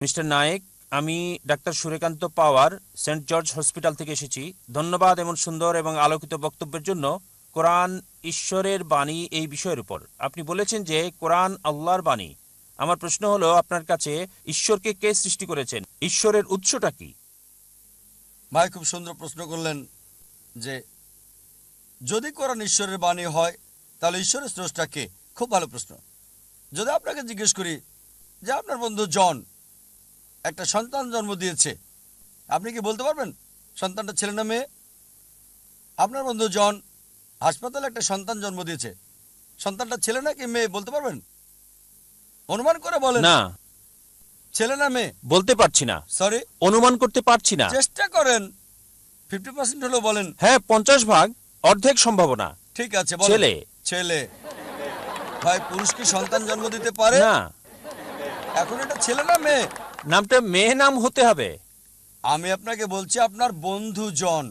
Mister Naik, আমি doctor Surekant পাওয়ার Saint George hospital থেকে এসেছি। ধন্যবাদ এমন সুন্দর এবং আলোকিত বক্তব্যের জন্য। কোরআন ঈশ্বরের বাণী এই বিষয়ের উপর আপনি বলেছেন যে কোরআন আল্লাহর বাণী। আমার প্রশ্ন হলো, আপনার কাছে ঈশ্বরকে কে সৃষ্টি করেছেন? ঈশ্বরের উৎসটা কি? ভাই খুব সুন্দর প্রশ্ন করলেন যে যদি কোরআন ঈশ্বরের বাণী হয় তাহলে ঈশ্বরের স্রষ্টা কে। খুব ভালো প্রশ্ন। যদি আপনাকে জিজ্ঞেস করি যে আপনার বন্ধু জন একটা সন্তান জন্ম দিয়েছে, আপনি কি বলতে পারবেন সন্তানটা ছেলে না মেয়ে? আপনার বন্ধু জন হাসপাতালে একটা সন্তান জন্ম দিয়েছে, সন্তানটা ছেলে নাকি মেয়ে বলতে পারবেন? অনুমান করে বলেন। না, ছেলে না মেয়ে বলতে পারছি না। সরি, অনুমান করতে পারছি না। চেষ্টা করেন। 50% হলো বলেন। হ্যাঁ, 50 ভাগ, অর্ধেক সম্ভাবনা। ঠিক আছে, বলেন। ছেলে। ছেলে। ভাই পুরুষ কি সন্তান জন্ম দিতে পারে? না। এখন এটা ছেলে না মেয়ে? নামটা মেয়ে নাম হতে হবে। আমি আপনাকে বলছি আপনার বন্ধু জন।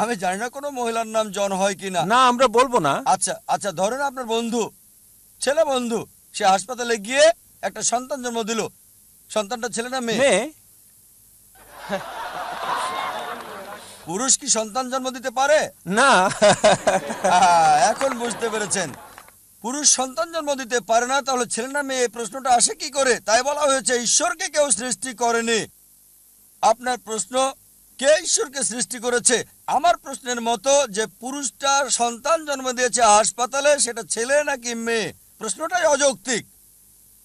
আমি জানি না কোনো মহিলার নাম জন হয় কিনা। না, আমরা বলবো না। আচ্ছা আচ্ছা, ধরেন আপনার বন্ধু, ছেলে বন্ধু, সে হাসপাতালে গিয়ে একটা সন্তান জন্ম দিল। সন্তানটা ছেলে না মেয়ে? মেয়ে। পুরুষ কি সন্তান জন্ম দিতে পারে? না। এখন বুঝতে পেরেছেন, পুরুষ সন্তান জন্ম দিতে পারে না, তাহলে ছেলে না মেয়ে এই প্রশ্নটা আসে কি করে? তাই বলা হয়েছে ঈশ্বরকে কেউ সৃষ্টি করেনি। আপনার প্রশ্ন কে ঈশ্বরকে সৃষ্টি করেছে, আমার প্রশ্নের মতো যে পুরুষটা সন্তান জন্ম দিয়েছে হাসপাতালে সেটা ছেলে নাকি মেয়ে, প্রশ্নটাই অযৌক্তিক।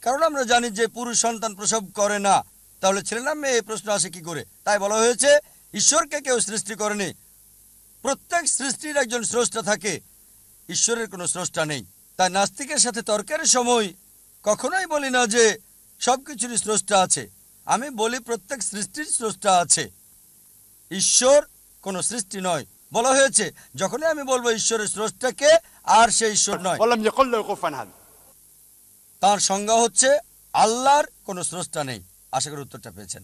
কারণ আমরা জানি যে পুরুষ সন্তান প্রসব করে না, তাহলে ছেলে না মেয়ে এই প্রশ্ন আসে কি করে? তাই বলা হয়েছে ঈশ্বরকে কেউ সৃষ্টি করেনি। প্রত্যেক সৃষ্টির একজন স্রষ্টা থাকে, ঈশ্বরের কোনো স্রষ্টা নেই। তাই নাস্তিকের সাথে তর্কের সময় কখনোই বলি না যে সবকিছুরই স্রষ্টা আছে। আমি বলি প্রত্যেক সৃষ্টির স্রষ্টা আছে, ঈশ্বর কোনো সৃষ্টি নয়। বলা হয়েছে যখনই আমি বলবো ঈশ্বরের স্রষ্টাকে, আর সে ঈশ্বর নয়। তার সংজ্ঞা হচ্ছে আল্লাহর কোনো স্রষ্টা নেই। আশা করি উত্তরটা পেয়েছেন।